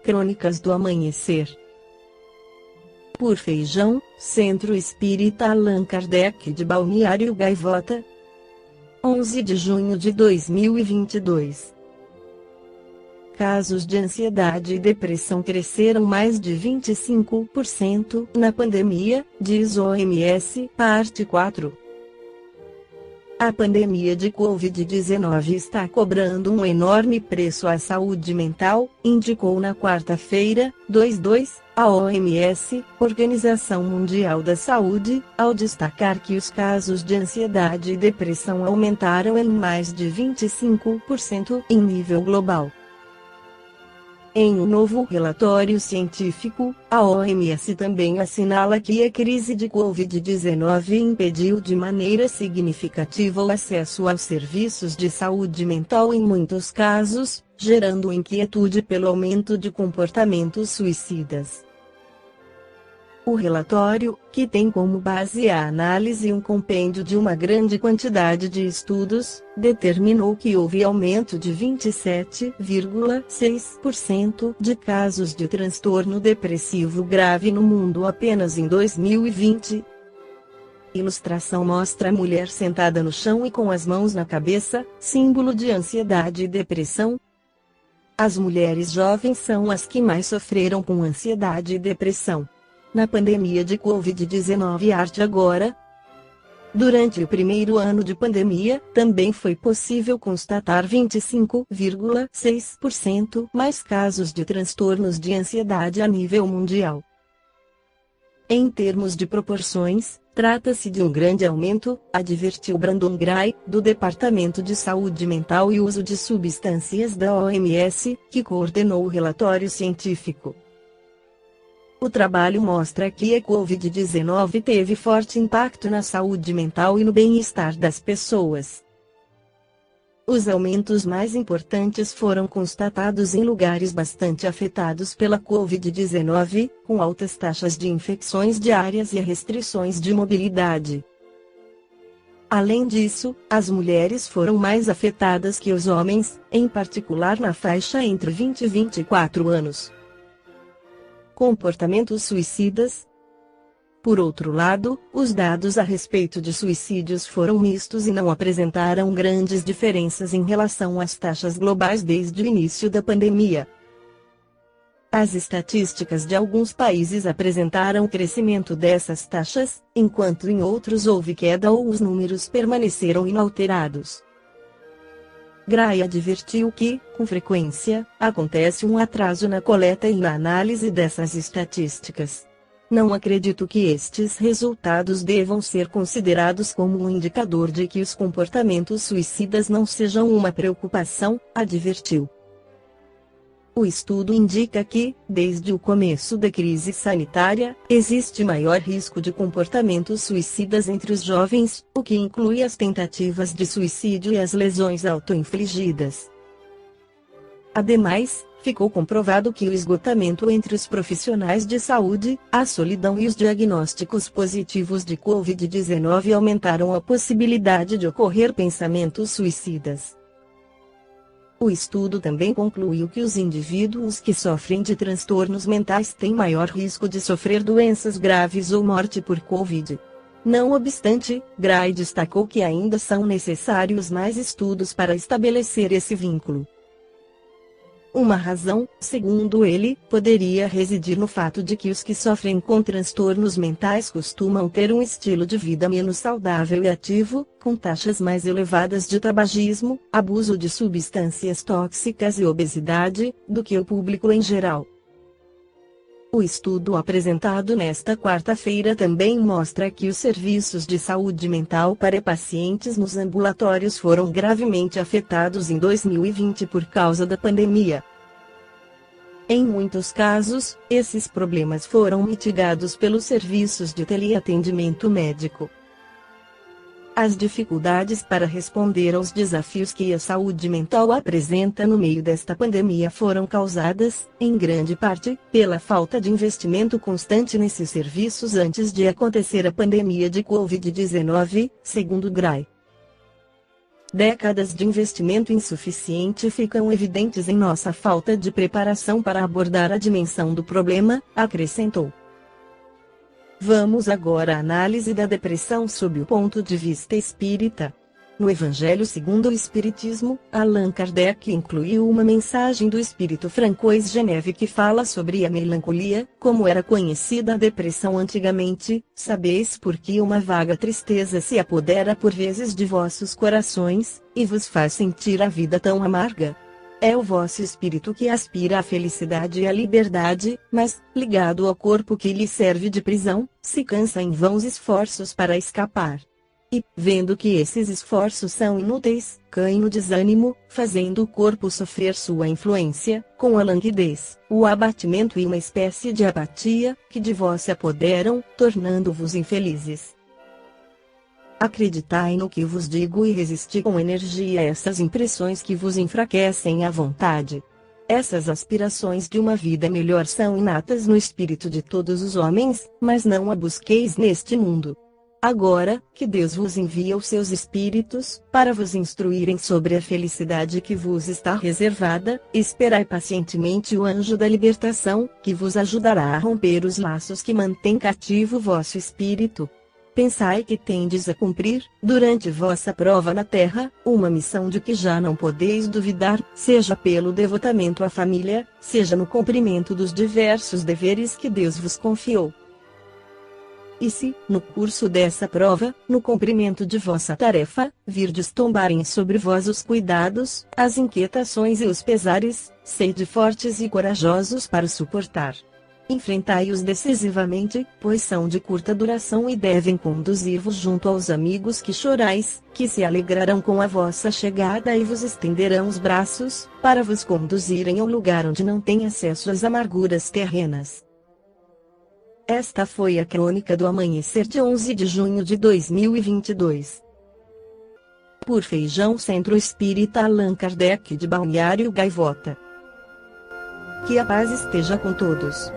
Crônicas do Amanhecer. Por Feijão, Centro Espírita Allan Kardec de Balneário Gaivota. 11 de junho de 2022. Casos de ansiedade e depressão cresceram mais de 25% na pandemia, diz OMS, parte 4. A pandemia de Covid-19 está cobrando um enorme preço à saúde mental, indicou na quarta-feira, 2/2, a OMS, Organização Mundial da Saúde, ao destacar que os casos de ansiedade e depressão aumentaram em mais de 25% em nível global. Em um novo relatório científico, a OMS também assinala que a crise de Covid-19 impediu de maneira significativa o acesso aos serviços de saúde mental em muitos casos, gerando inquietude pelo aumento de comportamentos suicidas. O relatório, que tem como base a análise um compêndio de uma grande quantidade de estudos, determinou que houve aumento de 27,6% de casos de transtorno depressivo grave no mundo apenas em 2020. Ilustração mostra a mulher sentada no chão e com as mãos na cabeça, símbolo de ansiedade e depressão. As mulheres jovens são as que mais sofreram com ansiedade e depressão na pandemia de Covid-19. Arte agora. Durante o primeiro ano de pandemia, também foi possível constatar 25,6% mais casos de transtornos de ansiedade a nível mundial. Em termos de proporções, trata-se de um grande aumento, advertiu Brandon Gray, do Departamento de Saúde Mental e Uso de Substâncias da OMS, que coordenou o relatório científico. O trabalho mostra que a Covid-19 teve forte impacto na saúde mental e no bem-estar das pessoas. Os aumentos mais importantes foram constatados em lugares bastante afetados pela Covid-19, com altas taxas de infecções diárias e restrições de mobilidade. Além disso, as mulheres foram mais afetadas que os homens, em particular na faixa entre 20 e 24 anos. Comportamentos suicidas. Por outro lado, os dados a respeito de suicídios foram mistos e não apresentaram grandes diferenças em relação às taxas globais desde o início da pandemia. As estatísticas de alguns países apresentaram crescimento dessas taxas, enquanto em outros houve queda ou os números permaneceram inalterados. Gray advertiu que, com frequência, acontece um atraso na coleta e na análise dessas estatísticas. Não acredito que estes resultados devam ser considerados como um indicador de que os comportamentos suicidas não sejam uma preocupação, advertiu. O estudo indica que, desde o começo da crise sanitária, existe maior risco de comportamentos suicidas entre os jovens, o que inclui as tentativas de suicídio e as lesões auto-infligidas. Ademais, ficou comprovado que o esgotamento entre os profissionais de saúde, a solidão e os diagnósticos positivos de Covid-19 aumentaram a possibilidade de ocorrer pensamentos suicidas. O estudo também concluiu que os indivíduos que sofrem de transtornos mentais têm maior risco de sofrer doenças graves ou morte por Covid. Não obstante, Gray destacou que ainda são necessários mais estudos para estabelecer esse vínculo. Uma razão, segundo ele, poderia residir no fato de que os que sofrem com transtornos mentais costumam ter um estilo de vida menos saudável e ativo, com taxas mais elevadas de tabagismo, abuso de substâncias tóxicas e obesidade, do que o público em geral. O estudo apresentado nesta quarta-feira também mostra que os serviços de saúde mental para pacientes nos ambulatórios foram gravemente afetados em 2020 por causa da pandemia. Em muitos casos, esses problemas foram mitigados pelos serviços de teleatendimento médico. As dificuldades para responder aos desafios que a saúde mental apresenta no meio desta pandemia foram causadas, em grande parte, pela falta de investimento constante nesses serviços antes de acontecer a pandemia de Covid-19, segundo Gray. décadas de investimento insuficiente ficam evidentes em nossa falta de preparação para abordar a dimensão do problema, acrescentou. Vamos agora à análise da depressão sob o ponto de vista espírita. No Evangelho segundo o Espiritismo, Allan Kardec incluiu uma mensagem do espírito Francois Geneve que fala sobre a melancolia, como era conhecida a depressão antigamente. Sabeis por que uma vaga tristeza se apodera por vezes de vossos corações, e vos faz sentir a vida tão amarga? É o vosso espírito que aspira à felicidade e à liberdade, mas, ligado ao corpo que lhe serve de prisão, se cansa em vãos esforços para escapar. E, vendo que esses esforços são inúteis, cai no desânimo, fazendo o corpo sofrer sua influência, com a languidez, o abatimento e uma espécie de apatia, que de vós se apoderam, tornando-vos infelizes. Acreditai no que vos digo e resisti com energia a essas impressões que vos enfraquecem a vontade. Essas aspirações de uma vida melhor são inatas no espírito de todos os homens, mas não a busqueis neste mundo. Agora, que Deus vos envia os seus espíritos, para vos instruírem sobre a felicidade que vos está reservada, esperai pacientemente o anjo da libertação, que vos ajudará a romper os laços que mantêm cativo vosso espírito. Pensai que tendes a cumprir, durante vossa prova na terra, uma missão de que já não podeis duvidar, seja pelo devotamento à família, seja no cumprimento dos diversos deveres que Deus vos confiou. E se, no curso dessa prova, no cumprimento de vossa tarefa, virdes tombarem sobre vós os cuidados, as inquietações e os pesares, sede fortes e corajosos para suportar. Enfrentai-os decisivamente, pois são de curta duração e devem conduzir-vos junto aos amigos que chorais, que se alegrarão com a vossa chegada e vos estenderão os braços, para vos conduzirem ao lugar onde não tem acesso às amarguras terrenas. Esta foi a crônica do amanhecer de 11 de junho de 2022. Por Feijão Centro Espírita Allan Kardec de Balneário Gaivota. Que a paz esteja com todos.